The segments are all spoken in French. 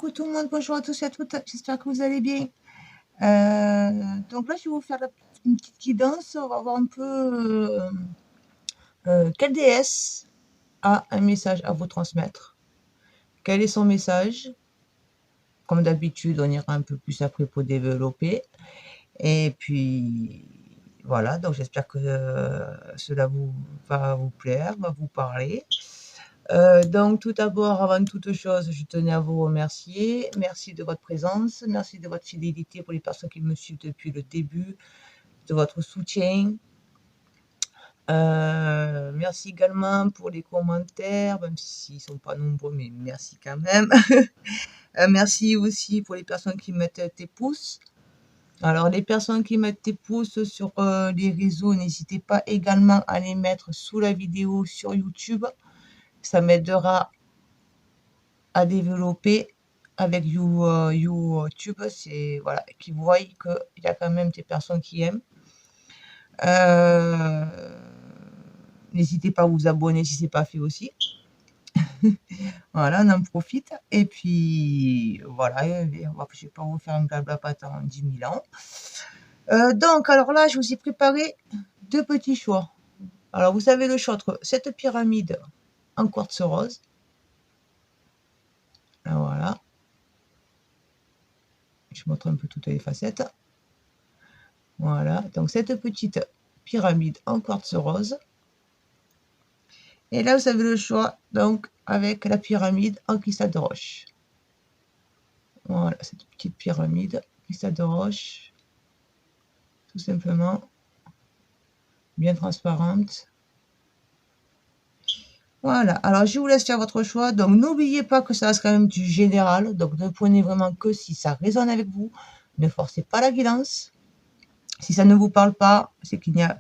Coucou tout le monde, bonjour à tous et à toutes, j'espère que vous allez bien. Donc là, je vais vous faire une petite guidance, on va voir un peu quelle déesse a un message à vous transmettre. Quel est son message? Comme d'habitude, on ira un peu plus après pour développer. Et puis voilà, donc j'espère que cela va vous plaire, va vous parler. Donc tout d'abord, avant toute chose, je tenais à vous remercier. Merci de votre présence, merci de votre fidélité pour les personnes qui me suivent depuis le début, de votre soutien. Merci également pour les commentaires, même s'ils ne sont pas nombreux, mais merci quand même. Merci aussi pour les personnes qui mettent des pouces. Alors, les personnes qui mettent des pouces sur les réseaux, n'hésitez pas également à les mettre sous la vidéo sur YouTube. Ça m'aidera à développer avec YouTube, c'est voilà, qui voient qu'il y a quand même des personnes qui aiment. N'hésitez pas à vous abonner si ce n'est pas fait aussi. Voilà, on en profite. Et puis voilà, je ne vais pas vous faire un blabla pendant 10 000 ans. Donc, alors là, je vous ai préparé deux petits choix. Alors, vous avez le choix entre cette pyramide en quartz rose. Voilà. Je montre un peu toutes les facettes. Voilà, donc cette petite pyramide en quartz rose. Et là, vous avez le choix, donc, avec la pyramide en cristal de roche. Voilà, cette petite pyramide, cristal de roche, tout simplement, bien transparente. Voilà, alors je vous laisse faire votre choix. Donc, n'oubliez pas que ça reste quand même du général. Donc, ne prenez vraiment que si ça résonne avec vous. Ne forcez pas la guidance. Si ça ne vous parle pas, c'est qu'il n'y a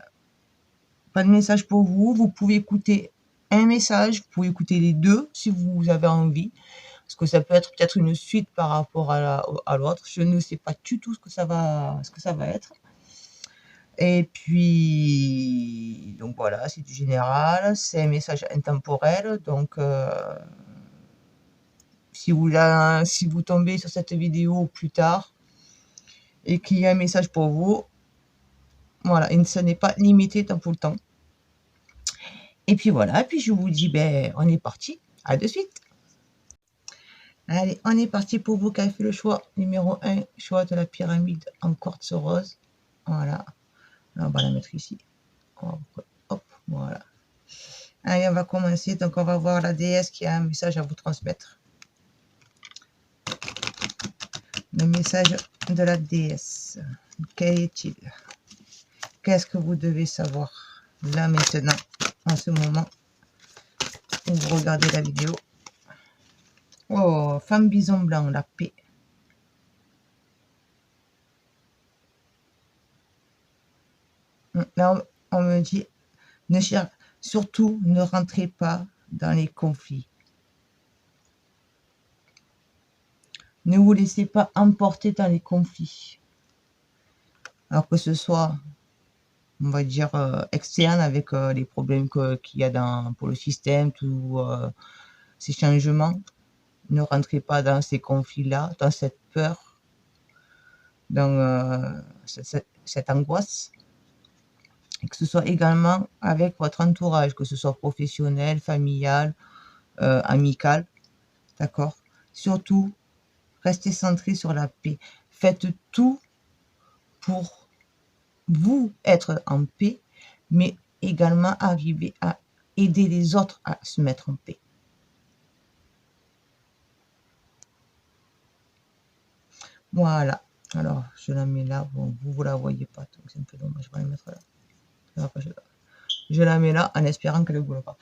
pas de message pour vous. Vous pouvez écouter un message, vous pouvez écouter les deux si vous avez envie. Parce que ça peut être peut-être une suite par rapport à l'autre. Je ne sais pas du tout ce que ça va être. Et puis, donc voilà, c'est du général, c'est un message intemporel. Donc, si vous tombez sur cette vidéo plus tard et qu'il y a un message pour vous, voilà, et ce n'est pas limité dans tout le temps. Et puis voilà, puis je vous dis, ben, on est parti, à de suite. Allez, on est parti pour vous qui avez fait le choix numéro 1, choix de la pyramide en quartz rose. Voilà, là, on va la mettre ici. Hop, voilà. Allez, on va commencer. Donc, on va voir la déesse qui a un message à vous transmettre. Le message de la déesse. Quel est-il? Qu'est-ce que vous devez savoir là maintenant, en ce moment où vous regardez la vidéo? Oh, femme bison blanc, la paix. Là, on me dit, surtout ne rentrez pas dans les conflits. Ne vous laissez pas emporter dans les conflits. Alors que ce soit, on va dire, externe avec les problèmes qu'il y a pour le système, tous ces changements. Ne rentrez pas dans ces conflits-là, dans cette peur, dans cette angoisse. Et que ce soit également avec votre entourage, que ce soit professionnel, familial, amical. D'accord? Surtout, restez centré sur la paix. Faites tout pour vous être en paix, mais également arriver à aider les autres à se mettre en paix. Voilà. Alors, je la mets là. Bon, vous la voyez pas, donc c'est un peu dommage. Je vais la mettre là. Je la mets là en espérant qu'elle ne boule pas.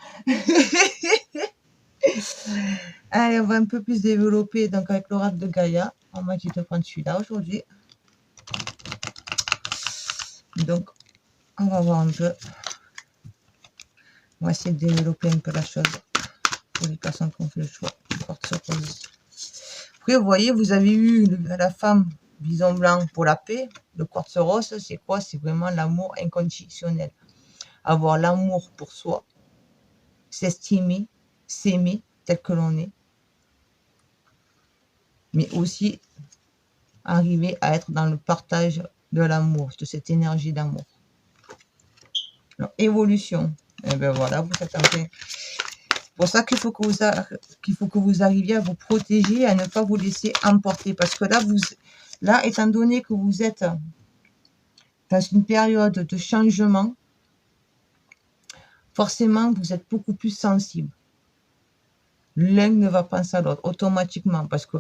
Allez, on va un peu plus développer donc avec l'oracle de Gaïa. On m'a dit de prendre celui-là aujourd'hui. Donc, on va voir un peu. On va essayer de développer un peu la chose pour les personnes qui ont fait le choix. Après, vous voyez, vous avez eu la femme bison blanc pour la paix. Le quartz rose, c'est quoi? C'est vraiment l'amour inconditionnel. Avoir l'amour pour soi, s'estimer, s'aimer tel que l'on est. mais aussi arriver à être dans le partage de l'amour, de cette énergie d'amour. Évolution. Et ben voilà, vous êtes en train. C'est pour ça qu'il faut que vous arriviez à vous protéger, à ne pas vous laisser emporter. Parce que là, étant donné que vous êtes dans une période de changement, forcément, vous êtes beaucoup plus sensible. L'un ne va pas sans l'autre, automatiquement. Parce que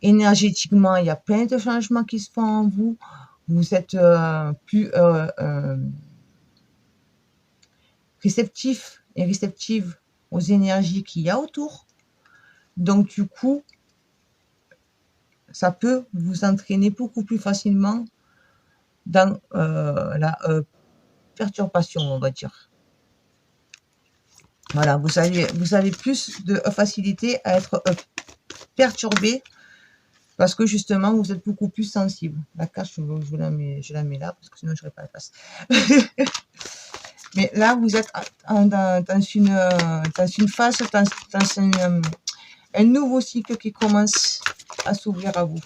énergétiquement, il y a plein de changements qui se font en vous. Vous êtes plus réceptif et réceptive aux énergies qu'il y a autour. Donc, du coup, ça peut vous entraîner beaucoup plus facilement dans la perturbation, on va dire. Voilà, vous avez plus de facilité à être perturbé parce que justement, vous êtes beaucoup plus sensible. La carte, je la mets là parce que sinon, je n'aurai pas la place. Mais là, vous êtes dans une phase, dans un nouveau cycle qui commence à s'ouvrir à vous.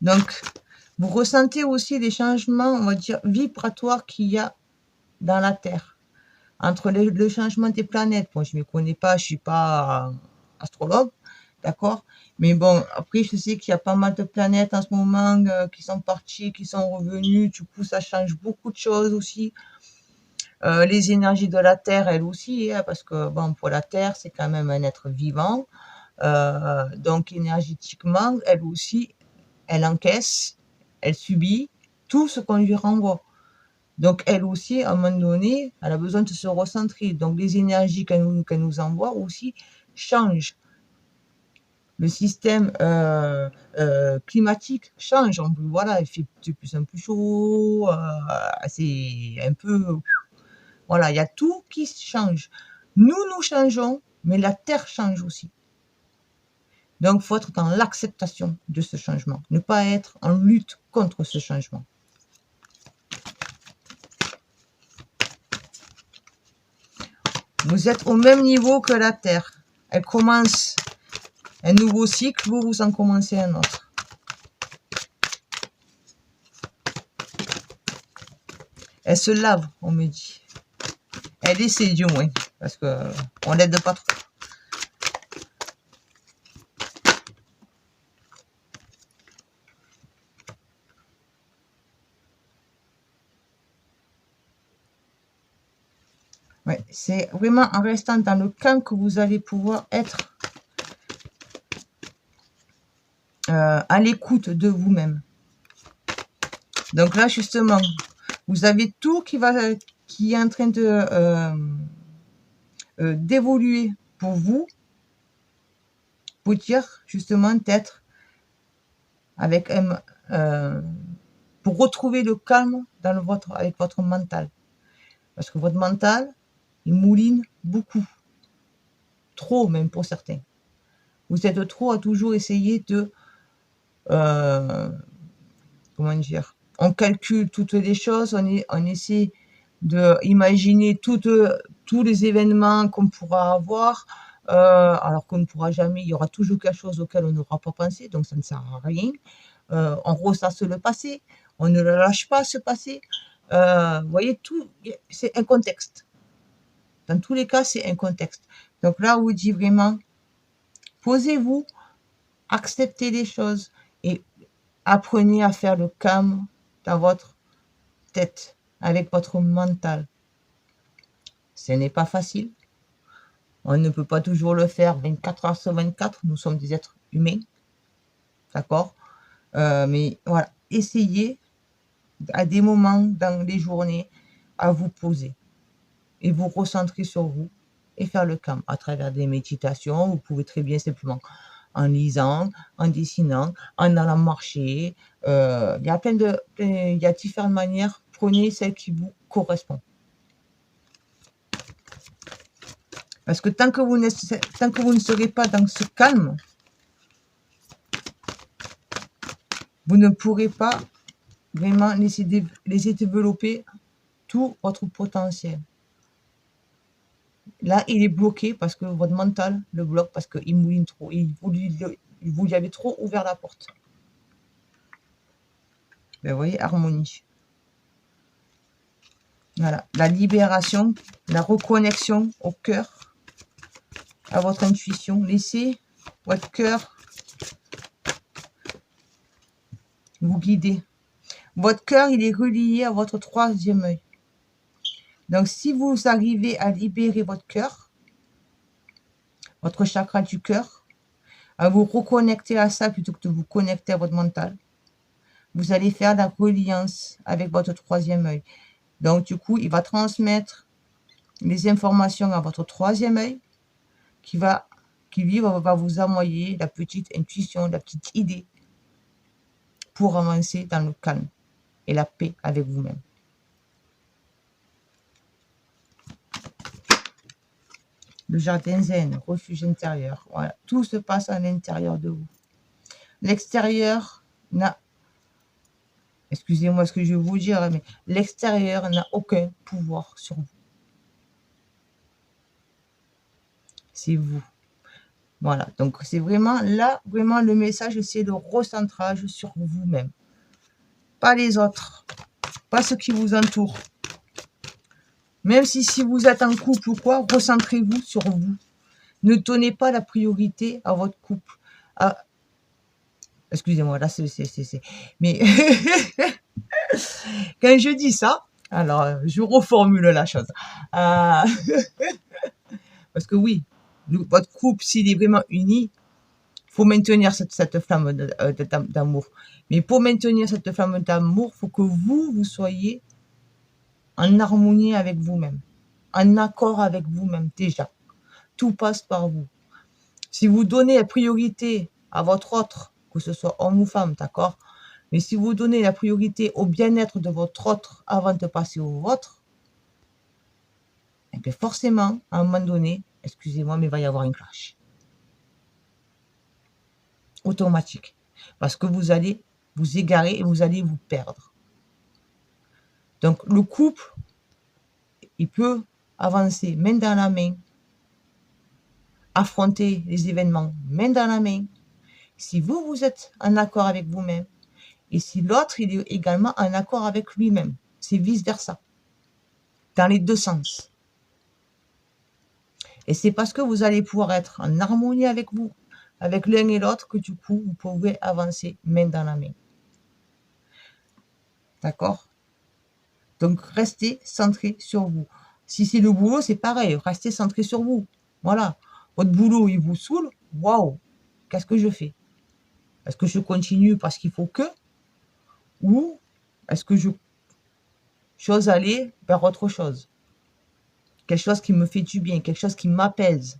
Donc, vous ressentez aussi les changements, on va dire, vibratoires qu'il y a dans la Terre. Entre le changement des planètes, moi je ne me connais pas, je ne suis pas astrologue, d'accord? Mais bon, après je sais qu'il y a pas mal de planètes en ce moment qui sont parties, qui sont revenues, du coup ça change beaucoup de choses aussi. Les énergies de la Terre, elles aussi, hein, parce que bon, pour la Terre, c'est quand même un être vivant. Donc énergétiquement, elle aussi, elle encaisse, elle subit tout ce qu'on lui renvoie. Donc elle aussi, à un moment donné, elle a besoin de se recentrer. Donc les énergies qu'elle nous envoie aussi changent. Le système climatique change. Voilà, il fait de plus en plus chaud. C'est un peu... Voilà, il y a tout qui change. Nous changeons, mais la Terre change aussi. Donc, il faut être dans l'acceptation de ce changement. Ne pas être en lutte contre ce changement. Vous êtes au même niveau que la Terre. Elle commence un nouveau cycle, vous en commencez un autre. Elle se lave, on me dit. Elle essaie du moins, parce qu'on l'aide pas trop. Ouais, c'est vraiment en restant dans le calme que vous allez pouvoir être à l'écoute de vous-même. Donc là, justement, vous avez tout qui est en train de d'évoluer pour vous, pour dire justement d'être avec pour retrouver le calme avec votre mental. Parce que votre mental, il mouline beaucoup. Trop même pour certains. Vous êtes trop à toujours essayer de... comment dire? On calcule toutes les choses, on essaie d'imaginer tous les événements qu'on pourra avoir, alors qu'on ne pourra jamais, il y aura toujours quelque chose auquel on n'aura pas pensé, donc ça ne sert à rien. On ressasse le passé, on ne le lâche pas ce passé. Vous voyez, tout, c'est un contexte. Dans tous les cas, c'est un contexte. Donc là, on vous dit vraiment, posez-vous, acceptez les choses et apprenez à faire le calme dans votre tête, avec votre mental. Ce n'est pas facile. On ne peut pas toujours le faire 24 heures sur 24. Nous sommes des êtres humains. D'accord? Mais voilà, essayez à des moments dans les journées à vous poser et vous recentrer sur vous et faire le calme à travers des méditations. Vous pouvez très bien simplement en lisant, en dessinant, en allant marcher. Il y a différentes manières. Prenez celle qui vous correspond. Parce que tant que vous ne serez pas dans ce calme, vous ne pourrez pas vraiment laisser développer tout votre potentiel. Là, il est bloqué parce que votre mental le bloque, parce qu'il mouline trop. Vous lui avez trop ouvert la porte. Ben, vous voyez, harmonie. Voilà, la libération, la reconnexion au cœur, à votre intuition. Laissez votre cœur vous guider. Votre cœur, il est relié à votre troisième œil. Donc, si vous arrivez à libérer votre cœur, votre chakra du cœur, à vous reconnecter à ça plutôt que de vous connecter à votre mental, vous allez faire la reliance avec votre troisième œil. Donc, du coup, il va transmettre les informations à votre troisième œil qui lui va vous envoyer la petite intuition, la petite idée pour avancer dans le calme et la paix avec vous-même. Le jardin zen, refuge intérieur. Voilà, tout se passe à l'intérieur de vous. L'extérieur n'a, excusez-moi ce que je vais vous dire, mais l'extérieur n'a aucun pouvoir sur vous. C'est vous. Voilà, donc c'est vraiment là, vraiment le message, c'est le recentrage sur vous-même. Pas les autres, pas ceux qui vous entourent. Même si vous êtes en couple ou quoi, recentrez-vous sur vous. Ne donnez pas la priorité à votre couple. Excusez-moi, là, mais quand je dis ça, alors, je reformule la chose. Parce que oui, votre couple, s'il est vraiment uni, il faut maintenir cette flamme d'amour. Mais pour maintenir cette flamme d'amour, il faut que vous soyez en harmonie avec vous-même, en accord avec vous-même déjà. Tout passe par vous. Si vous donnez la priorité à votre autre, que ce soit homme ou femme, d'accord? Mais si vous donnez la priorité au bien-être de votre autre avant de passer au vôtre, et bien forcément, à un moment donné, excusez-moi, mais il va y avoir un clash. Automatique. Parce que vous allez vous égarer et vous allez vous perdre. Donc, le couple, il peut avancer main dans la main, affronter les événements main dans la main, si vous êtes en accord avec vous-même, et si l'autre, il est également en accord avec lui-même. C'est vice-versa. Dans les deux sens. Et c'est parce que vous allez pouvoir être en harmonie avec vous, avec l'un et l'autre, que du coup, vous pouvez avancer main dans la main. D'accord? Donc, restez centré sur vous. Si c'est le boulot, c'est pareil. Restez centré sur vous. Voilà. Votre boulot, il vous saoule. Waouh! Qu'est-ce que je fais? Est-ce que je continue parce qu'il faut que? Ou est-ce que j'ose aller vers autre chose? Quelque chose qui me fait du bien, quelque chose qui m'apaise.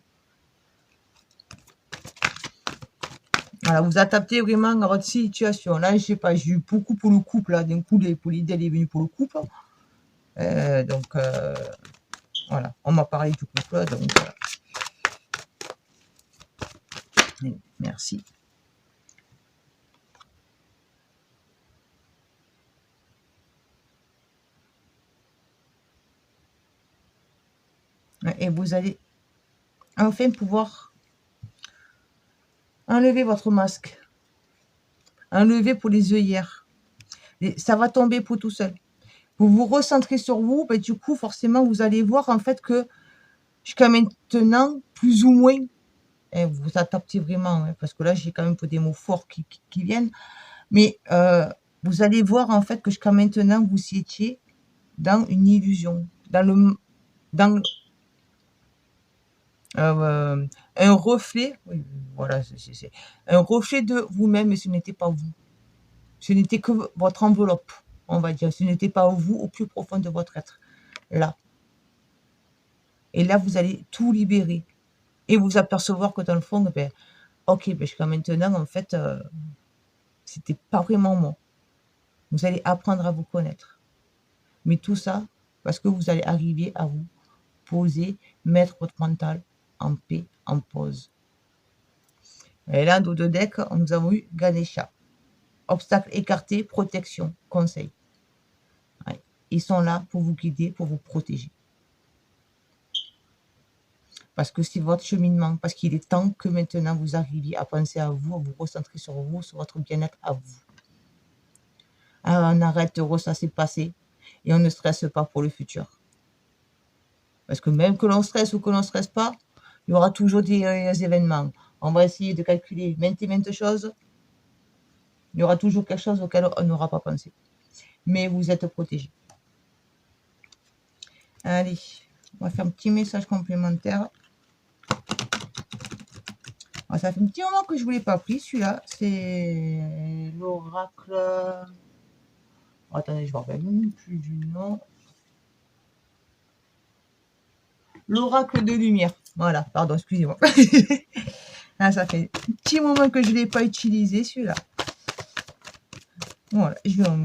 Voilà, vous adaptez vraiment à votre situation. Là, je sais pas, j'ai eu beaucoup pour le couple, là, d'un coup, pour l'idée, elle est venue pour le couple. Voilà, on m'a parlé du couple, donc merci. Et vous allez enfin pouvoir enlever votre masque. Enlever pour les œillères. Et ça va tomber pour tout seul. Vous vous recentrez sur vous, ben, du coup, forcément, vous allez voir en fait que jusqu'à maintenant, plus ou moins, et vous adaptez vraiment, hein, parce que là, j'ai quand même des mots forts qui viennent, mais vous allez voir en fait que jusqu'à maintenant, vous étiez dans une illusion, dans un reflet, oui, voilà, c'est un reflet de vous-même, mais ce n'était pas vous. Ce n'était que votre enveloppe, on va dire. Ce n'était pas vous au plus profond de votre être. Là. Et là, vous allez tout libérer. Et vous apercevoir que dans le fond, ben, ok, ben, jusqu'à maintenant, en fait, c'était pas vraiment moi. Vous allez apprendre à vous connaître. Mais tout ça, parce que vous allez arriver à vous poser, mettre votre mental en paix, en pause. Et là, dans deux decks, nous avons eu Ganesha. Obstacle écarté, protection, conseil. Ouais. Ils sont là pour vous guider, pour vous protéger. Parce que c'est votre cheminement, parce qu'il est temps que maintenant vous arriviez à penser à vous recentrer sur vous, sur votre bien-être à vous. On arrête de ressasser le passé et on ne stresse pas pour le futur. Parce que même que l'on stresse ou que l'on ne stresse pas, il y aura toujours des événements. On va essayer de calculer maintes et maintes choses. Il y aura toujours quelque chose auquel on n'aura pas pensé. Mais vous êtes protégés. Allez, on va faire un petit message complémentaire. Alors, ça fait un petit moment que je ne vous l'ai pas pris, celui-là. C'est l'oracle... Oh, attendez, je ne me rappelle même plus du nom. L'oracle de lumière. Voilà, pardon, excusez-moi. Ah, ça fait un petit moment que je ne l'ai pas utilisé, celui-là. Voilà, je vais en...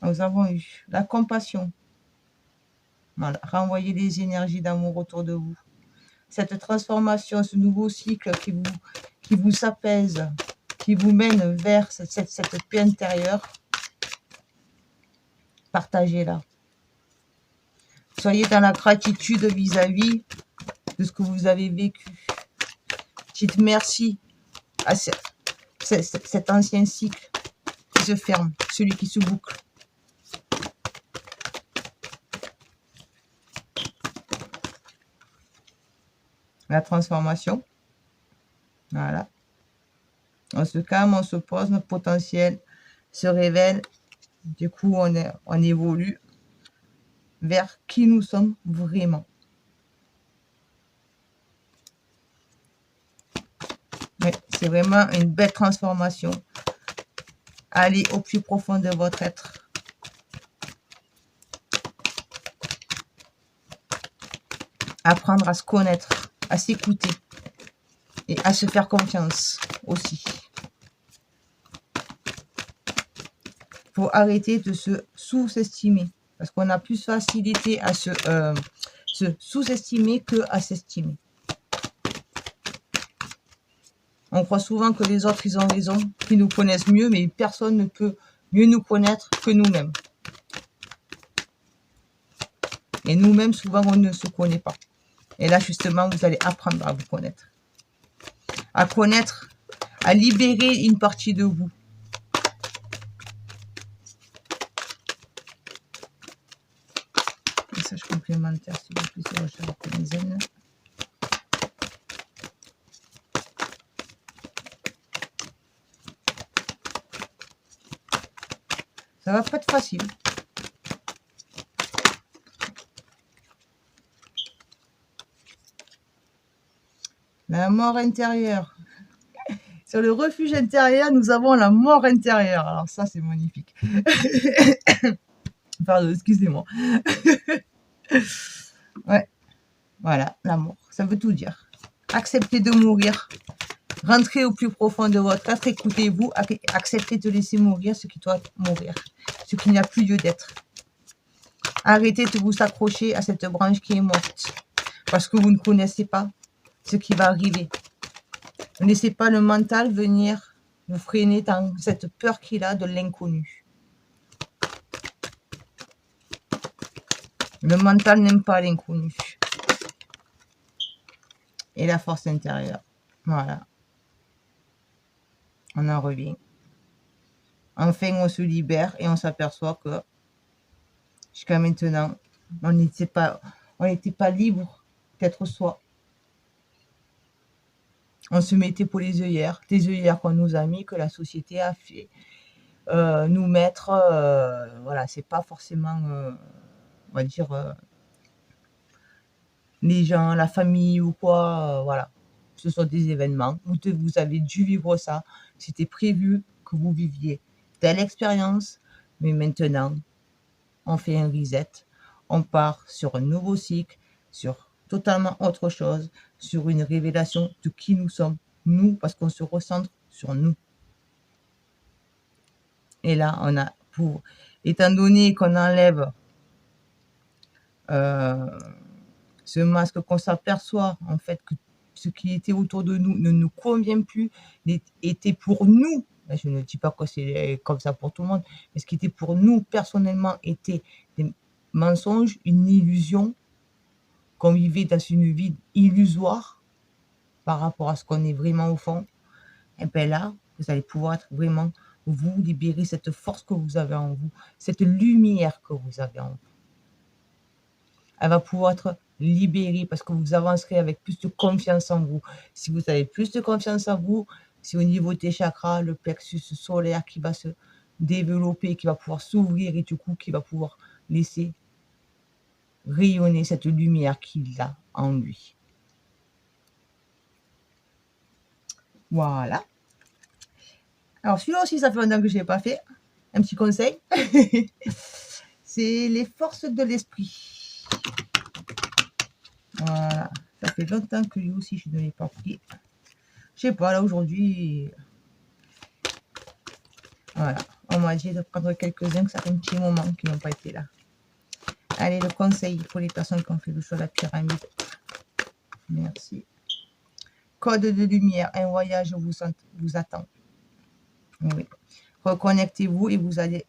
Nous avons eu la compassion. Voilà, renvoyer les énergies d'amour autour de vous. Cette transformation, ce nouveau cycle qui vous apaise, qui vous mène vers cette paix intérieure, partagez-la. Soyez dans la gratitude vis-à-vis de ce que vous avez vécu. Dites merci à cet ancien cycle qui se ferme, celui qui se boucle. La transformation. Voilà. On se calme, on se pose, notre potentiel se révèle. Du coup, on évolue vers qui nous sommes vraiment. Oui, c'est vraiment une belle transformation. Allez au plus profond de votre être. Apprendre à se connaître, à s'écouter et à se faire confiance aussi. Il faut arrêter de se sous-estimer parce qu'on a plus facilité à se sous-estimer qu'à s'estimer. On croit souvent que les autres, ils ont raison, qu'ils nous connaissent mieux, mais personne ne peut mieux nous connaître que nous-mêmes. Et nous-mêmes, souvent, on ne se connaît pas. Et là, justement, vous allez apprendre à vous connaître. À connaître, à libérer une partie de vous. Message complémentaire, s'il vous plaît, sur recherche de zen. Ça va pas être facile. La mort intérieure. Sur le refuge intérieur, nous avons la mort intérieure. Alors ça, c'est magnifique. Pardon, excusez-moi. Ouais, voilà, l'amour. Ça veut tout dire. Acceptez de mourir. Rentrez au plus profond de votre être. Écoutez-vous. Acceptez de laisser mourir ce qui doit mourir. Ce qui n'a plus lieu d'être. Arrêtez de vous accrocher à cette branche qui est morte. Parce que vous ne connaissez pas ce qui va arriver. Ne laissez pas le mental venir vous freiner dans cette peur qu'il a de l'inconnu. Le mental n'aime pas l'inconnu. Et la force intérieure. Voilà. On en revient. Enfin, on se libère et on s'aperçoit que jusqu'à maintenant, on n'était pas libre d'être soi. On se mettait pour les œillères, des œillères qu'on nous a mis, que la société a fait nous mettre. Voilà, c'est pas forcément, on va dire, les gens, la famille ou quoi, voilà. Ce sont des événements. Vous avez dû vivre ça. C'était prévu que vous viviez telle expérience, mais maintenant, on fait un reset. On part sur un nouveau cycle, sur totalement autre chose, sur une révélation de qui nous sommes, nous, parce qu'on se recentre sur nous. Et là, on a étant donné qu'on enlève ce masque, qu'on s'aperçoit en fait que ce qui était autour de nous ne nous convient plus, était pour nous. Je ne dis pas que c'est comme ça pour tout le monde, mais ce qui était pour nous personnellement était des mensonges, une illusion. qu'on vivait dans une vie illusoire par rapport à ce qu'on est vraiment au fond, et bien là, vous allez pouvoir être vraiment, vous libérer cette force que vous avez en vous, cette lumière que vous avez en vous. Elle va pouvoir être libérée parce que vous avancerez avec plus de confiance en vous. Si vous avez plus de confiance en vous, c'est au niveau des chakras, le plexus solaire qui va se développer, qui va pouvoir s'ouvrir et du coup qui va pouvoir laisser rayonner cette lumière qu'il a en lui. Voilà. Alors celui-là aussi, ça fait longtemps que je ne l'ai pas fait. Un petit conseil. C'est les forces de l'esprit. Voilà. Ça fait longtemps que lui aussi, je ne l'ai pas pris. Je sais pas, là aujourd'hui... Voilà. On m'a dit de prendre quelques-uns, que ça fait un petit moment qu'ils n'ont pas été là. Allez, le conseil pour les personnes qui ont fait le choix de la pyramide. Merci. Code de lumière. Un voyage vous attend. Oui. Reconnectez-vous et vous allez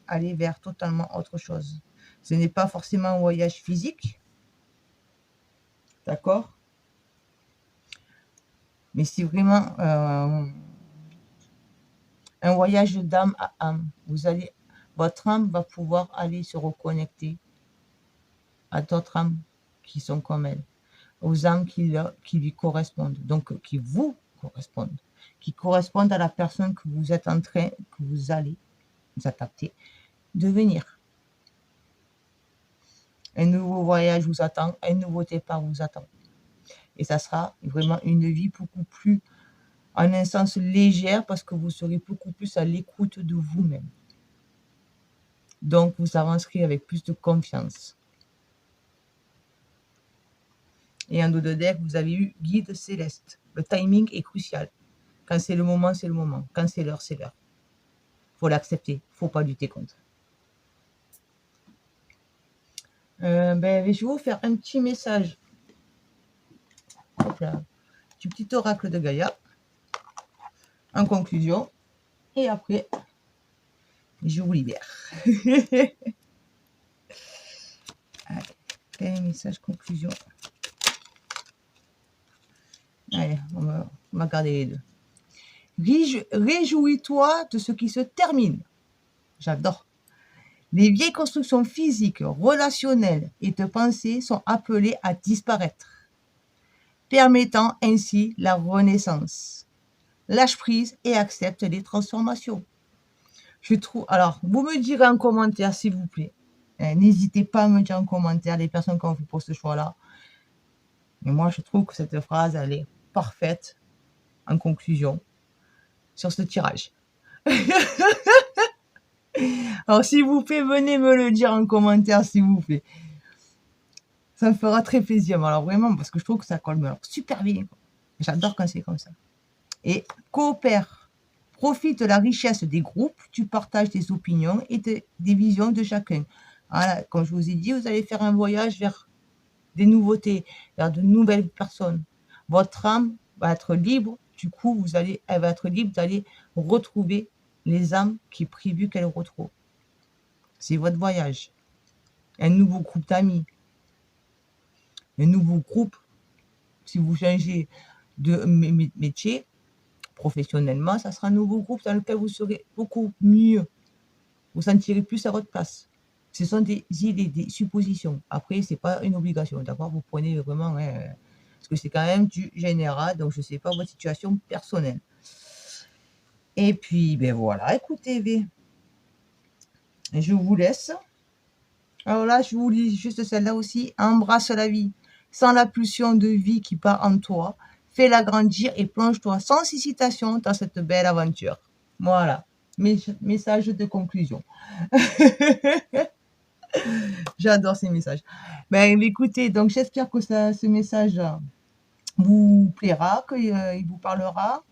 aller vers totalement autre chose. Ce n'est pas forcément un voyage physique. D'accord? Mais c'est vraiment un voyage d'âme à âme. Votre âme va pouvoir aller se reconnecter à d'autres âmes qui sont comme elle, aux âmes qui lui correspondent, donc qui vous correspondent, qui correspondent à la personne que vous êtes en train, que vous allez vous adapter, devenir. Un nouveau voyage vous attend, un nouveau départ vous attend. Et ça sera vraiment une vie beaucoup plus, en un sens, légère parce que vous serez beaucoup plus à l'écoute de vous-même. Donc, vous avancerez avec plus de confiance. Et en dos de deck, vous avez eu guide céleste. Le timing est crucial. Quand c'est le moment, c'est le moment. Quand c'est l'heure, c'est l'heure. Il faut l'accepter. Il ne faut pas lutter contre. Je vais vous faire un petit message. Hop là. Du petit oracle de Gaïa. En conclusion. Et après, je vous libère. Allez, un message conclusion. Allez, on va garder les deux. Réjouis-toi de ce qui se termine. J'adore. Les vieilles constructions physiques, relationnelles et de pensée sont appelées à disparaître, permettant ainsi la renaissance. Lâche prise et accepte les transformations. Je trouve. Alors, vous me direz en commentaire, s'il vous plaît. N'hésitez pas à me dire en commentaire les personnes qui ont fait pour ce choix-là. Mais moi, je trouve que cette phrase, elle est parfaite en conclusion sur ce tirage. Alors, s'il vous plaît, venez me le dire en commentaire, s'il vous plaît. Ça me fera très plaisir. Alors, vraiment, parce que je trouve que ça colle super bien. J'adore quand c'est comme ça. Et coopère. Profite de la richesse des groupes. Tu partages des opinions et des visions de chacun. Voilà, comme je vous ai dit, vous allez faire un voyage vers des nouveautés, vers de nouvelles personnes. Votre âme va être libre. Du coup, elle va être libre d'aller retrouver les âmes qui est prévu qu'elle retrouve. C'est votre voyage. Un nouveau groupe d'amis. Un nouveau groupe. Si vous changez de métier, professionnellement, ça sera un nouveau groupe dans lequel vous serez beaucoup mieux. Vous sentirez plus à votre place. Ce sont des idées, des suppositions. Après, ce n'est pas une obligation, d'accord? Vous prenez vraiment... parce que c'est quand même du général, donc je ne sais pas votre situation personnelle. Et puis, ben voilà, écoutez, je vous laisse. Alors là, je vous lis juste celle-là aussi. Embrasse la vie. Sans la pulsion de vie qui part en toi, fais-la grandir et plonge-toi sans hésitation dans cette belle aventure. Voilà, message de conclusion. J'adore ces messages. Ben, écoutez, donc j'espère que ce message vous plaira, qu'il vous parlera,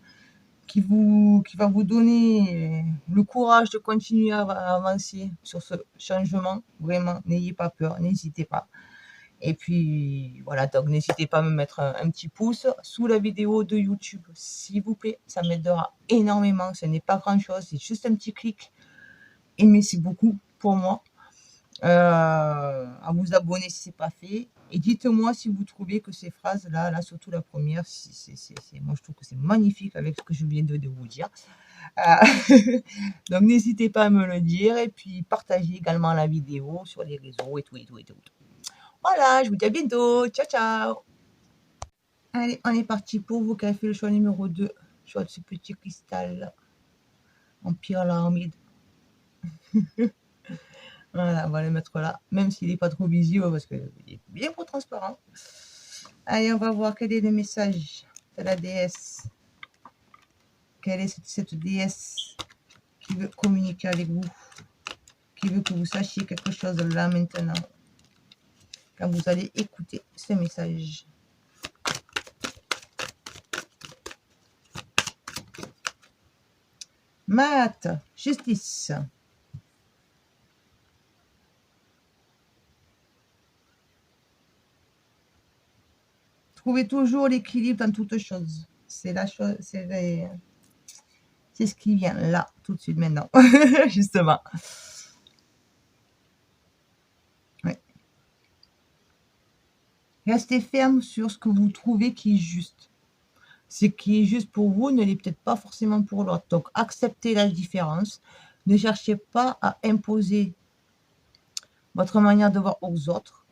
qui va vous donner le courage de continuer à avancer sur ce changement. Vraiment, n'ayez pas peur, n'hésitez pas. Et puis, voilà, donc n'hésitez pas à me mettre un petit pouce sous la vidéo de YouTube, s'il vous plaît. Ça m'aidera énormément. Ce n'est pas grand-chose, c'est juste un petit clic. Et mais c'est beaucoup pour moi. à vous abonner si ce n'est pas fait. Et dites-moi si vous trouvez que ces phrases-là, là, surtout la première, moi je trouve que c'est magnifique avec ce que je viens de vous dire. Donc n'hésitez pas à me le dire et puis partagez également la vidéo sur les réseaux et tout et tout et tout. Voilà, je vous dis à bientôt. Ciao, ciao. Allez, on est parti pour vous qui avez fait le choix numéro 2. Choix de ce petit cristal en pierre l'armide. Voilà, on va le mettre là, même s'il n'est pas trop visible parce qu'il est bien trop transparent. Allez, on va voir quel est le message de la déesse. Quelle est cette déesse qui veut communiquer avec vous, qui veut que vous sachiez quelque chose là maintenant, quand vous allez écouter ce message. Math, justice. Trouvez toujours l'équilibre dans toutes choses. C'est la chose, c'est ce qui vient là, tout de suite maintenant, justement. Ouais. Restez ferme sur ce que vous trouvez qui est juste. Ce qui est juste pour vous ne l'est peut-être pas forcément pour l'autre. Donc, acceptez la différence. Ne cherchez pas à imposer votre manière de voir aux autres.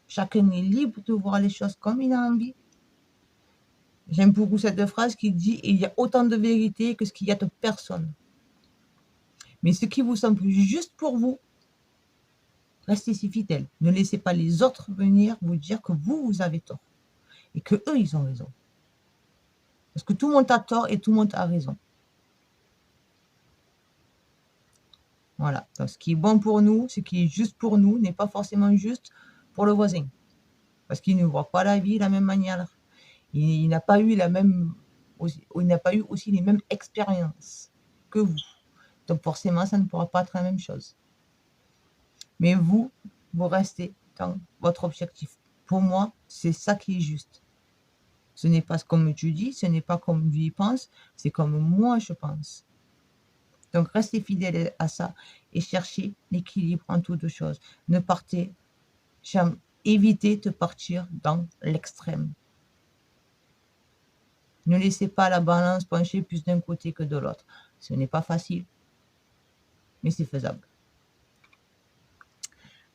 Chacun est libre de voir les choses comme il a envie. J'aime beaucoup cette phrase qui dit « Il y a autant de vérité que ce qu'il y a de personnes. » Mais ce qui vous semble juste pour vous, restez-y fidèle. Ne laissez pas les autres venir vous dire que vous avez tort. Et que eux, ils ont raison. Parce que tout le monde a tort et tout le monde a raison. Voilà. Donc, ce qui est bon pour nous, ce qui est juste pour nous, n'est pas forcément juste pour le voisin. Parce qu'il ne voit pas la vie de la même manière. Il n'a pas eu il n'a pas eu aussi les mêmes expériences que vous. Donc forcément, ça ne pourra pas être la même chose. Mais vous restez dans votre objectif. Pour moi, c'est ça qui est juste. Ce n'est pas comme tu dis, ce n'est pas comme lui pense, c'est comme moi je pense. Donc restez fidèle à ça et cherchez l'équilibre en toutes choses. Ne partez jamais, évitez de partir dans l'extrême. Ne laissez pas la balance pencher plus d'un côté que de l'autre. Ce n'est pas facile, mais c'est faisable.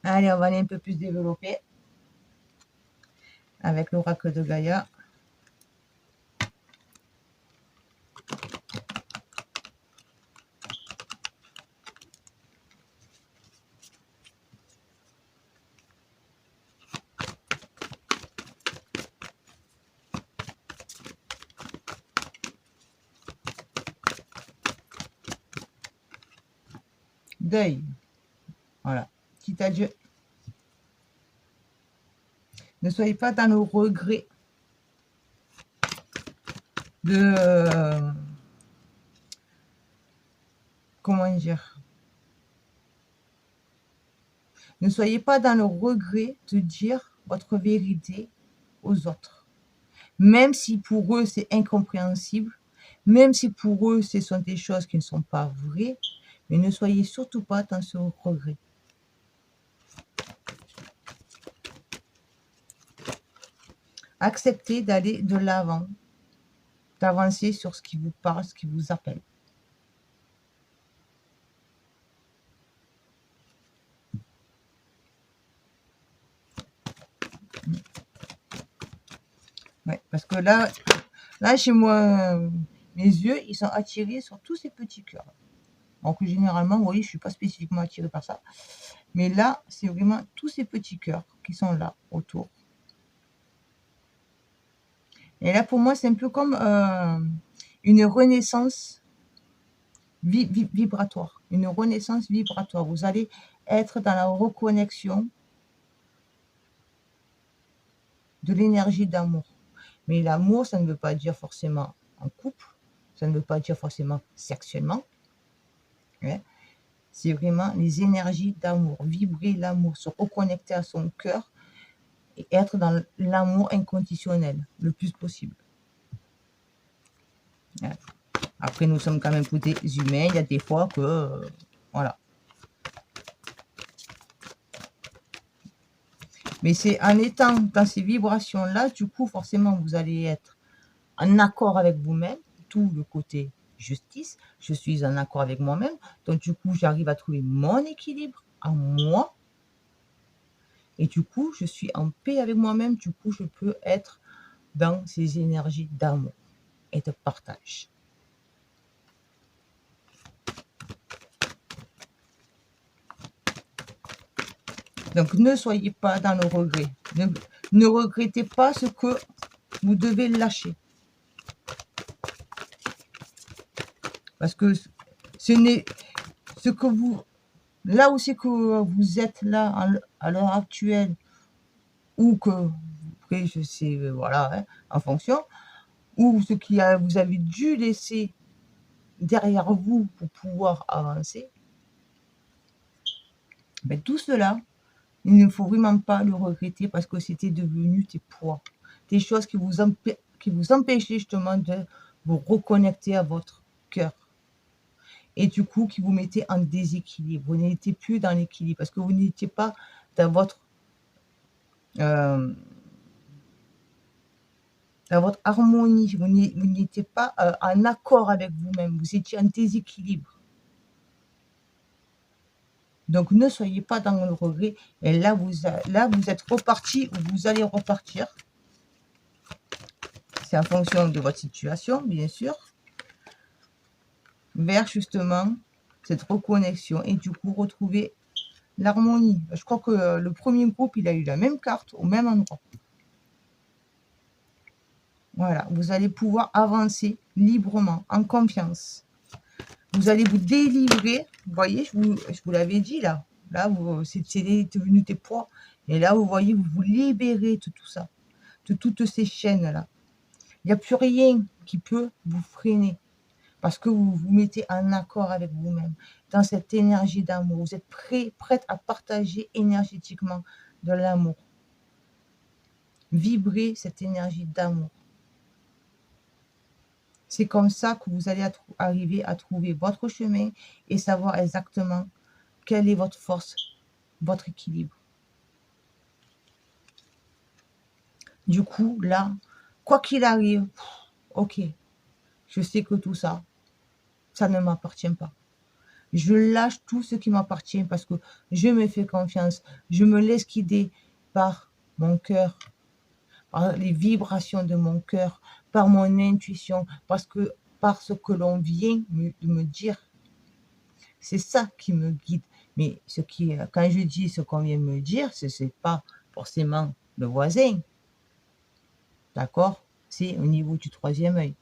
Allez, on va aller un peu plus développer avec l'oracle de Gaïa. Deuil. Voilà. Petit adieu. Ne soyez pas dans le regret de... comment dire? Ne soyez pas dans le regret de dire votre vérité aux autres. Même si pour eux c'est incompréhensible, même si pour eux ce sont des choses qui ne sont pas vraies, mais ne soyez surtout pas dans ce regret. Acceptez d'aller de l'avant, d'avancer sur ce qui vous parle, ce qui vous appelle. Ouais, parce que là chez moi, mes yeux, ils sont attirés sur tous ces petits cœurs. Donc généralement, vous voyez, je ne suis pas spécifiquement attirée par ça. Mais là, c'est vraiment tous ces petits cœurs qui sont là, autour. Et là, pour moi, c'est un peu comme une renaissance vibratoire. Une renaissance vibratoire. Vous allez être dans la reconnexion de l'énergie d'amour. Mais l'amour, ça ne veut pas dire forcément en couple. Ça ne veut pas dire forcément sexuellement. Ouais. C'est vraiment les énergies d'amour. Vibrer l'amour, se reconnecter à son cœur et être dans l'amour inconditionnel le plus possible. Ouais. Après, nous sommes quand même tous des humains. Il y a des fois que... voilà. Mais c'est en étant dans ces vibrations-là, du coup, forcément, vous allez être en accord avec vous-même, tout le côté justice, je suis en accord avec moi-même, donc du coup, j'arrive à trouver mon équilibre en moi, et du coup, je suis en paix avec moi-même, du coup, je peux être dans ces énergies d'amour et de partage. Donc, ne soyez pas dans le regret. Ne regrettez pas ce que vous devez lâcher. Parce que ce n'est ce que vous... Là où c'est que vous êtes là à l'heure actuelle, ou que, après je sais, voilà, hein, en fonction, ou ce vous avez dû laisser derrière vous pour pouvoir avancer, mais tout cela, il ne faut vraiment pas le regretter parce que c'était devenu des poids, des choses qui vous empêchaient justement de vous reconnecter à votre cœur. Et du coup, qui vous mettez en déséquilibre. Vous n'étiez plus dans l'équilibre parce que vous n'étiez pas dans votre harmonie, vous n'étiez pas en accord avec vous-même, vous étiez en déséquilibre. Donc ne soyez pas dans le regret. Et là, vous êtes reparti, ou vous allez repartir. C'est en fonction de votre situation, bien sûr, vers justement cette reconnexion et du coup retrouver l'harmonie. Je crois que le premier groupe, il a eu la même carte au même endroit. Voilà, vous allez pouvoir avancer librement, en confiance. Vous allez vous délivrer, vous voyez, je vous l'avais dit là. Là, c'est devenu des poids. Et là, vous voyez, vous vous libérez de tout ça, de toutes ces chaînes-là. Il n'y a plus rien qui peut vous freiner parce que vous vous mettez en accord avec vous-même, dans cette énergie d'amour. Vous êtes prête à partager énergétiquement de l'amour. Vibrez cette énergie d'amour. C'est comme ça que vous allez arriver à trouver votre chemin et savoir exactement quelle est votre force, votre équilibre. Du coup, là, quoi qu'il arrive, ok, je sais que tout ça, ça ne m'appartient pas. Je lâche tout ce qui m'appartient parce que je me fais confiance. Je me laisse guider par mon cœur, par les vibrations de mon cœur, par mon intuition, par ce que l'on vient de me dire. C'est ça qui me guide. Mais quand je dis ce qu'on vient de me dire, ce n'est pas forcément le voisin. D'accord? C'est au niveau du troisième œil.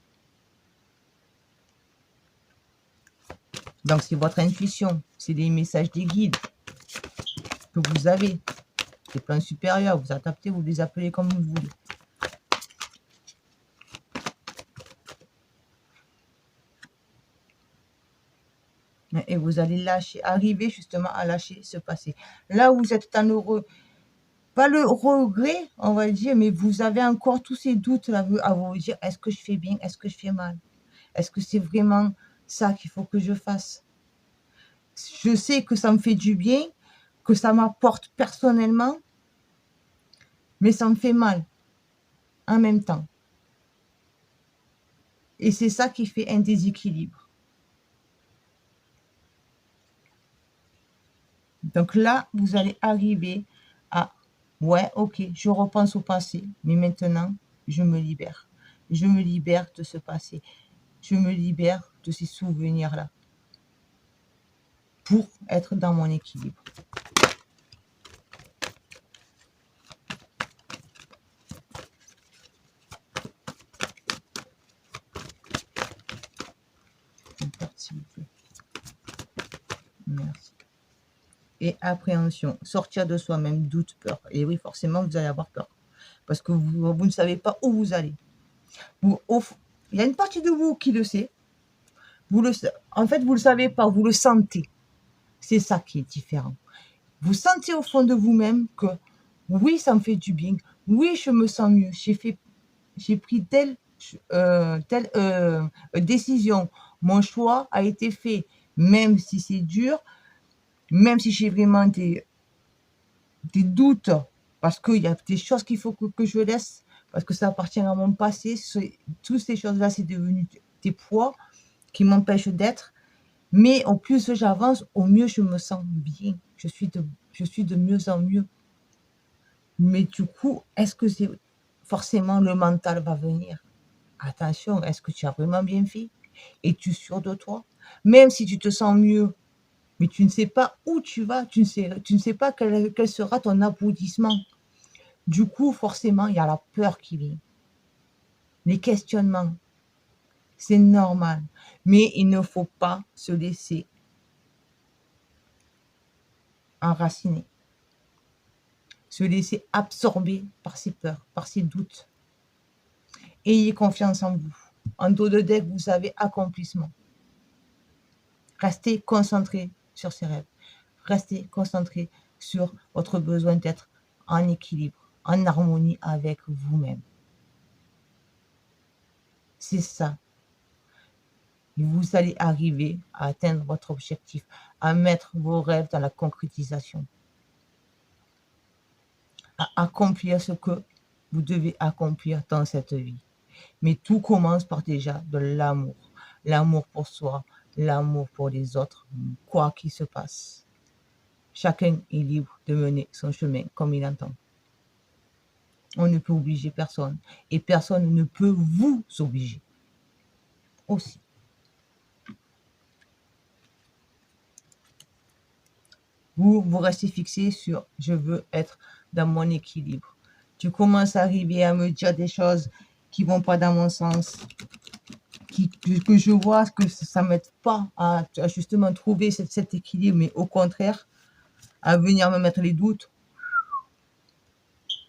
Donc, c'est votre intuition. C'est les messages des guides que vous avez. Les plans supérieurs, vous adaptez, vous les appelez comme vous voulez. Et vous allez arriver justement à lâcher ce passé. Là où vous êtes en heureux, pas le regret, on va dire, mais vous avez encore tous ces doutes là à vous dire, est-ce que je fais bien, est-ce que je fais mal? Est-ce que c'est vraiment ça qu'il faut que je fasse? Je sais que ça me fait du bien, que ça m'apporte personnellement, mais ça me fait mal en même temps. Et c'est ça qui fait un déséquilibre. Donc là, vous allez arriver à, ouais, ok, je repense au passé, mais maintenant, je me libère. Je me libère de ce passé. Je me libère de ces souvenirs-là pour être dans mon équilibre. S'il vous plaît. Merci. Et appréhension, sortir de soi-même, doute, peur. Et oui, forcément, vous allez avoir peur. Parce que vous ne savez pas où vous allez. Il y a une partie de vous qui le sait. En fait, vous ne le savez pas, vous le sentez. C'est ça qui est différent. Vous sentez au fond de vous-même que oui, ça me fait du bien. Oui, je me sens mieux. J'ai pris telle décision. Mon choix a été fait. Même si c'est dur, même si j'ai vraiment des doutes, parce qu'il y a des choses qu'il faut que je laisse, parce que ça appartient à mon passé. Toutes ces choses-là, c'est devenu des poids qui m'empêchent d'être. Mais au plus j'avance, au mieux je me sens bien. Je suis de mieux en mieux. Mais du coup, est-ce que c'est forcément le mental va venir? Attention, est-ce que tu as vraiment bien fait? Es-tu sûr de toi? Même si tu te sens mieux, mais tu ne sais pas où tu vas, tu ne sais pas quel sera ton aboutissement. Du coup, forcément, il y a la peur qui vient. Les questionnements, c'est normal. Mais il ne faut pas se laisser enraciner, se laisser absorber par ses peurs, par ses doutes. Ayez confiance en vous. En dos de deck, vous avez accomplissement. Restez concentré sur ces rêves. Restez concentré sur votre besoin d'être en équilibre, en harmonie avec vous-même. C'est ça. Et vous allez arriver à atteindre votre objectif, à mettre vos rêves dans la concrétisation, à accomplir ce que vous devez accomplir dans cette vie. Mais tout commence par déjà de l'amour. L'amour pour soi, l'amour pour les autres, quoi qu'il se passe. Chacun est libre de mener son chemin comme il entend. On ne peut obliger personne et personne ne peut vous obliger aussi. Vous restez fixé sur « je veux être dans mon équilibre ». Tu commences à arriver à me dire des choses qui vont pas dans mon sens, que je vois que ça m'aide pas à justement trouver cet équilibre, mais au contraire, à venir me mettre les doutes.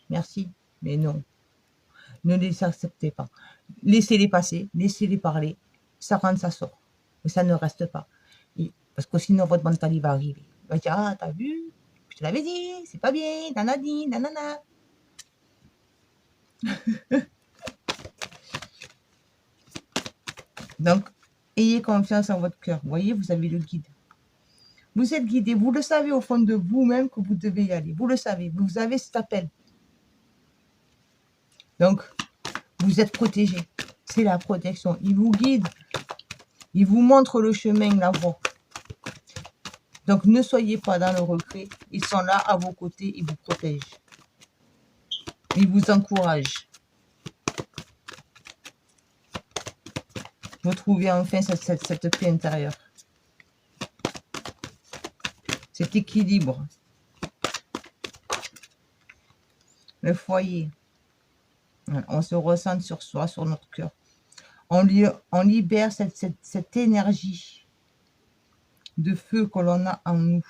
Merci, mais non. Ne les acceptez pas. Laissez-les passer, laissez-les parler. Ça rentre, ça sort. Mais ça ne reste pas. Parce que sinon, votre mental, il va arriver. Il va dire, ah, t'as vu? Je te l'avais dit, c'est pas bien, nanani, nanana. Donc, ayez confiance en votre cœur. Vous voyez, vous avez le guide. Vous êtes guidé. Vous le savez au fond de vous-même que vous devez y aller. Vous le savez. Vous avez cet appel. Donc, vous êtes protégé. C'est la protection. Il vous guide. Il vous montre le chemin, la voie. Donc, ne soyez pas dans le regret. Ils sont là à vos côtés. Ils vous protègent. Ils vous encouragent. Vous trouvez enfin cette paix intérieure. Cet équilibre. Le foyer. On se ressent sur soi, sur notre cœur. On libère cette énergie de feu que l'on a en nous.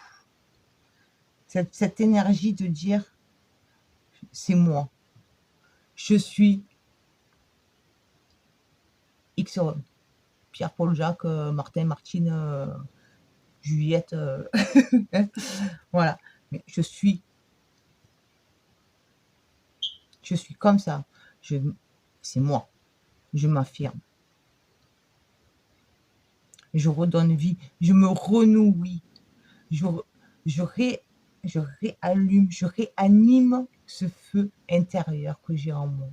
Cette énergie de dire, c'est moi. Je suis X, Pierre, Paul, Jacques, Martin, Martine, Juliette. Voilà. Mais je suis comme ça. C'est moi. Je m'affirme. Je redonne vie. Je me renourris. Je réallume, je réanime ce feu intérieur que j'ai en moi.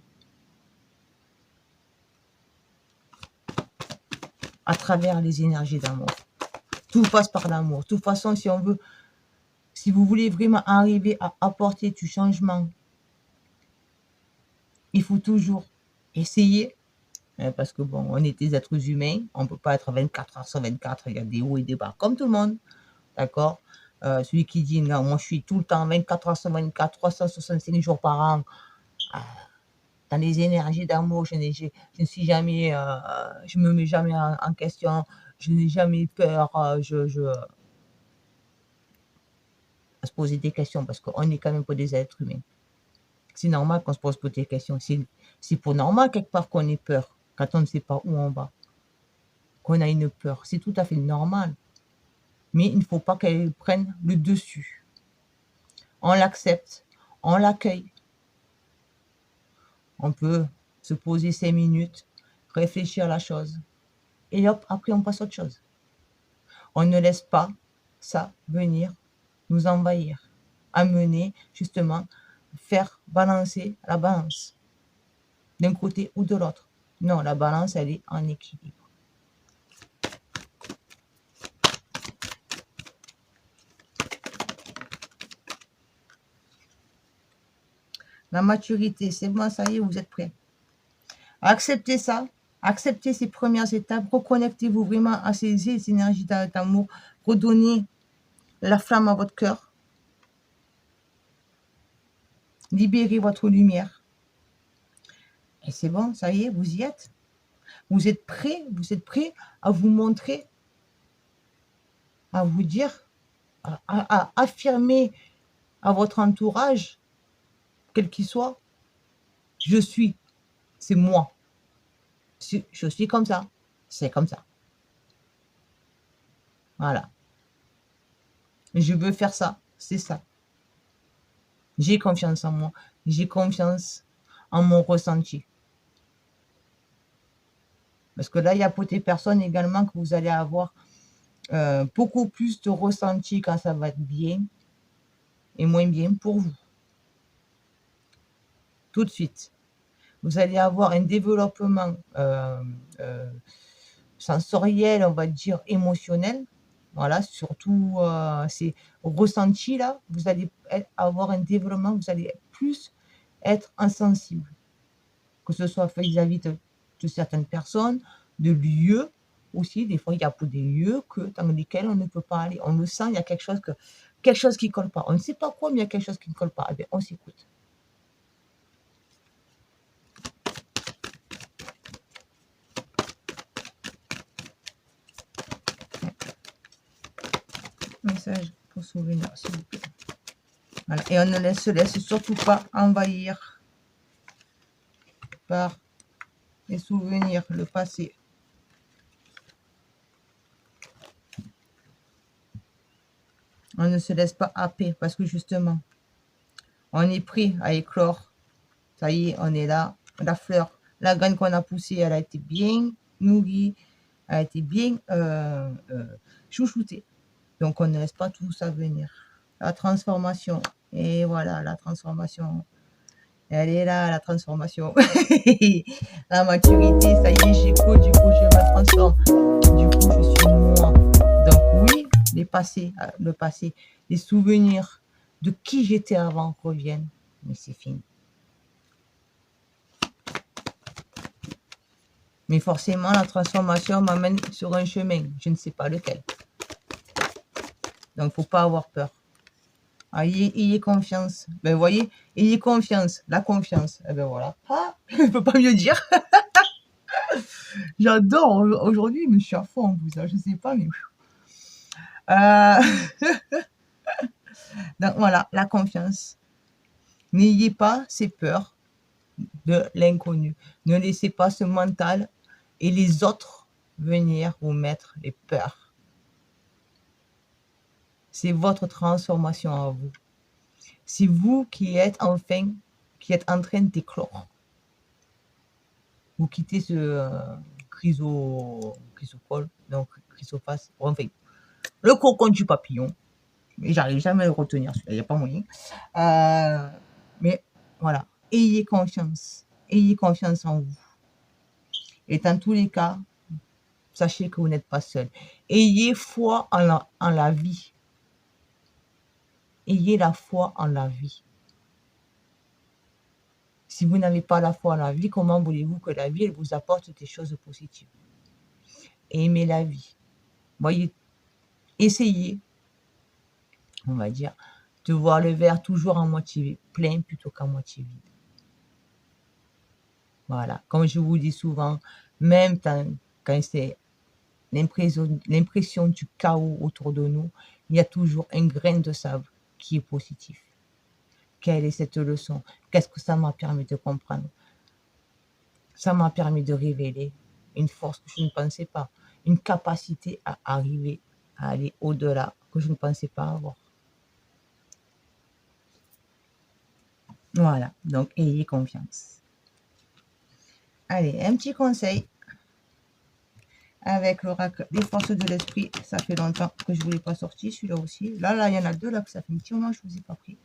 À travers les énergies d'amour. Tout passe par l'amour. De toute façon, si vous voulez vraiment arriver à apporter du changement, il faut toujours essayer. Parce que bon, on est des êtres humains. On ne peut pas être 24 heures sur 24. Il y a des hauts et des bas, comme tout le monde. D'accord? Celui qui dit, non, moi je suis tout le temps 24 heures sur 24, 365 jours par an, dans les énergies d'amour, je ne suis jamais, je me mets jamais en question, je n'ai jamais peur, à se poser des questions, parce qu'on est quand même pas des êtres humains. C'est normal qu'on se pose des questions. C'est pour normal quelque part qu'on ait peur, quand on ne sait pas où on va, qu'on a une peur. C'est tout à fait normal. Mais il ne faut pas qu'elle prenne le dessus. On l'accepte, on l'accueille. On peut se poser 5 minutes, réfléchir à la chose, et hop, après on passe à autre chose. On ne laisse pas ça venir nous envahir, amener justement faire balancer la balance d'un côté ou de l'autre. Non, la balance, elle est en équilibre. La maturité, c'est bon, ça y est, vous êtes prêts. Acceptez ça, acceptez ces premières étapes, reconnectez-vous vraiment à ces énergies d'amour, redonnez la flamme à votre cœur, libérez votre lumière. Et c'est bon, ça y est, vous y êtes. Vous êtes prêts à vous montrer, à vous dire, à affirmer à votre entourage, quel qu'il soit, je suis, c'est moi. Je suis comme ça, c'est comme ça. Voilà. Je veux faire ça, c'est ça. J'ai confiance en moi, j'ai confiance en mon ressenti. Parce que là, il y a pour des personnes également que vous allez avoir beaucoup plus de ressenti quand ça va être bien et moins bien pour vous. Tout de suite. Vous allez avoir un développement sensoriel, on va dire émotionnel. Voilà, surtout ces ressentis-là, vous allez avoir un développement, vous allez plus être insensible. Que ce soit vis-à-vis de certaines personnes, de lieux aussi. Des fois, il y a pour des lieux dans lesquels on ne peut pas aller. On le sent, il y a quelque chose qui ne colle pas. On ne sait pas quoi, mais il y a quelque chose qui ne colle pas. Eh bien, on s'écoute. Message pour souvenir, s'il vous plaît. Voilà. Et on ne se laisse surtout pas envahir par les souvenirs, le passé. On ne se laisse pas happer parce que justement, on est prêt à éclore. Ça y est, on est là. La fleur, la graine qu'on a poussée, elle a été bien nourrie, elle a été bien chouchoutée. Donc, on ne laisse pas tout ça venir. La transformation. Et voilà, la transformation. Elle est là, la transformation. La maturité, ça y est, j'écoute, du coup, je me transforme. Du coup, je suis moi. Donc, oui, le passé, les souvenirs de qui j'étais avant reviennent. Mais c'est fini. Mais forcément, la transformation m'amène sur un chemin. Je ne sais pas lequel. Donc, il ne faut pas avoir peur. Ayez confiance. Ben, vous voyez, ayez confiance. La confiance. Eh ben voilà. Ah, je ne peux pas mieux dire. J'adore aujourd'hui, mais je suis à fond en vous. Je ne sais pas, mais... Donc, voilà, la confiance. N'ayez pas ces peurs de l'inconnu. Ne laissez pas ce mental et les autres venir vous mettre les peurs. C'est votre transformation à vous. C'est vous qui êtes en train d'éclore. Vous quittez ce chrysocole, donc chrysophase, enfin, le cocon du papillon. Mais j'arrive jamais à le retenir, il n'y a pas moyen. Mais voilà, ayez confiance en vous. Et dans tous les cas, sachez que vous n'êtes pas seul. Ayez foi en la vie. Ayez la foi en la vie. Si vous n'avez pas la foi en la vie, comment voulez-vous que la vie elle vous apporte des choses positives? Aimez la vie. Voyez, essayez, on va dire, de voir le verre toujours à moitié plein plutôt qu'à moitié vide. Voilà, comme je vous dis souvent, même quand c'est l'impression du chaos autour de nous, il y a toujours un grain de sable qui est positif. Quelle est cette leçon? Qu'est-ce que ça m'a permis de comprendre? Ça m'a permis de révéler une force que je ne pensais pas, une capacité à arriver, à aller au-delà que je ne pensais pas avoir. Voilà, donc ayez confiance. Allez, un petit conseil avec l'oracle des forces de l'esprit. Ça fait longtemps que je ne vous l'ai pas sorti, celui-là aussi. Là, il y en a deux, là, que ça fait un petit moment que je ne vous ai pas pris.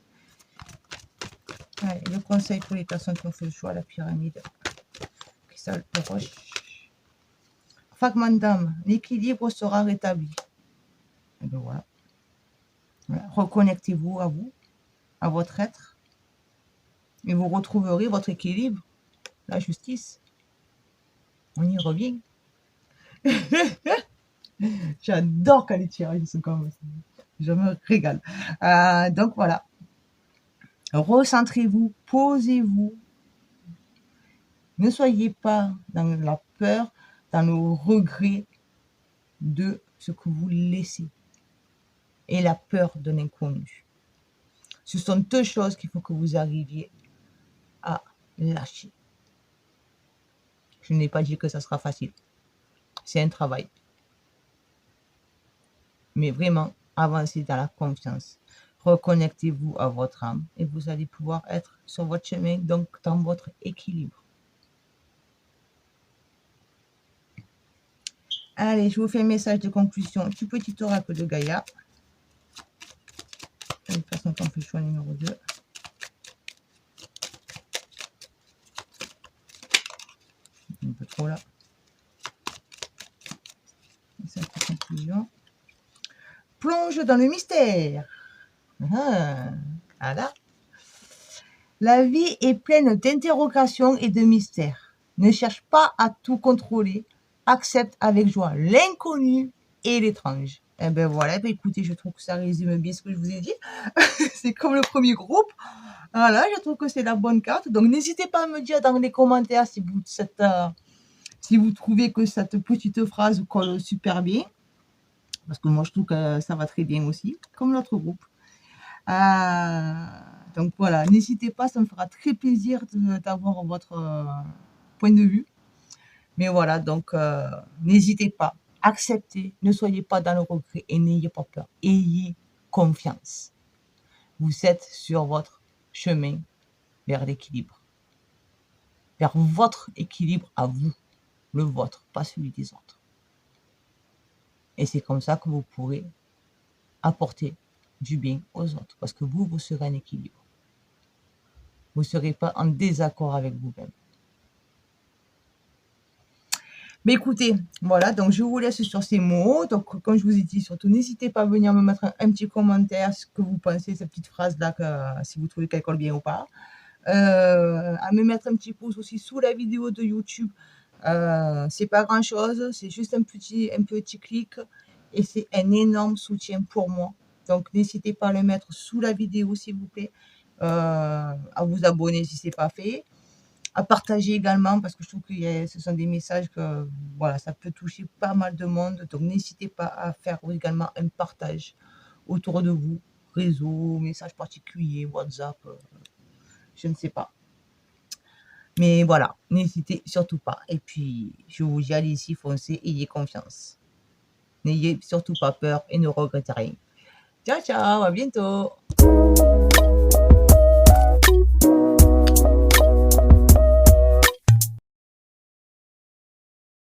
Ouais, le conseil pour les personnes qui ont fait le choix, la pyramide. Cristal de roche. Fragment d'âme, l'équilibre sera rétabli. Et bien voilà. Voilà. Reconnectez-vous, à votre être, et vous retrouverez votre équilibre, la justice. On y revient. J'adore quand les tirages sont comme ça. Je me régale. Donc voilà. Recentrez-vous, posez-vous. Ne soyez pas dans la peur, dans le regret de ce que vous laissez et la peur de l'inconnu. Ce sont deux choses qu'il faut que vous arriviez à lâcher. Je n'ai pas dit que ça sera facile. C'est un travail. Mais vraiment, avancez dans la confiance. Reconnectez-vous à votre âme et vous allez pouvoir être sur votre chemin, donc dans votre équilibre. Allez, je vous fais un message de conclusion du petit oracle de Gaïa. Je vais faire son feng shui numéro 2. Un peu trop là. Message de conclusion. Plonge dans le mystère. Voilà. La vie est pleine d'interrogations et de mystères. Ne cherche pas à tout contrôler. Accepte avec joie l'inconnu et l'étrange. Et ben voilà, ben écoutez, je trouve que ça résume bien ce que je vous ai dit. C'est comme le premier groupe. Voilà, je trouve que c'est la bonne carte. Donc n'hésitez pas à me dire dans les commentaires si vous trouvez que cette petite phrase colle super bien. Parce que moi je trouve que ça va très bien aussi, comme l'autre groupe. Donc voilà, n'hésitez pas, ça me fera très plaisir d'avoir votre point de vue. Mais voilà, donc n'hésitez pas, acceptez, ne soyez pas dans le regret et n'ayez pas peur, ayez confiance. Vous êtes sur votre chemin vers l'équilibre, vers votre équilibre à vous, le vôtre, pas celui des autres. Et c'est comme ça que vous pourrez apporter du bien aux autres, parce que vous serez en équilibre. Vous ne serez pas en désaccord avec vous-même. Mais écoutez, voilà, donc je vous laisse sur ces mots. Donc, comme je vous ai dit, surtout, n'hésitez pas à venir me mettre un petit commentaire, ce que vous pensez, cette petite phrase-là, si vous trouvez qu'elle colle bien ou pas. À me mettre un petit pouce aussi sous la vidéo de YouTube. C'est pas grand-chose, c'est juste un petit clic et c'est un énorme soutien pour moi. Donc, n'hésitez pas à le mettre sous la vidéo, s'il vous plaît. À vous abonner si ce n'est pas fait. À partager également parce que je trouve que ce sont des messages que voilà, ça peut toucher pas mal de monde. Donc n'hésitez pas à faire également un partage autour de vous, réseau, messages particuliers, WhatsApp, je ne sais pas. Mais voilà, n'hésitez surtout pas. Et puis je vous dis, allez-y, foncez, ayez confiance. N'ayez surtout pas peur et ne regrettez rien. Ciao, ciao, à bientôt.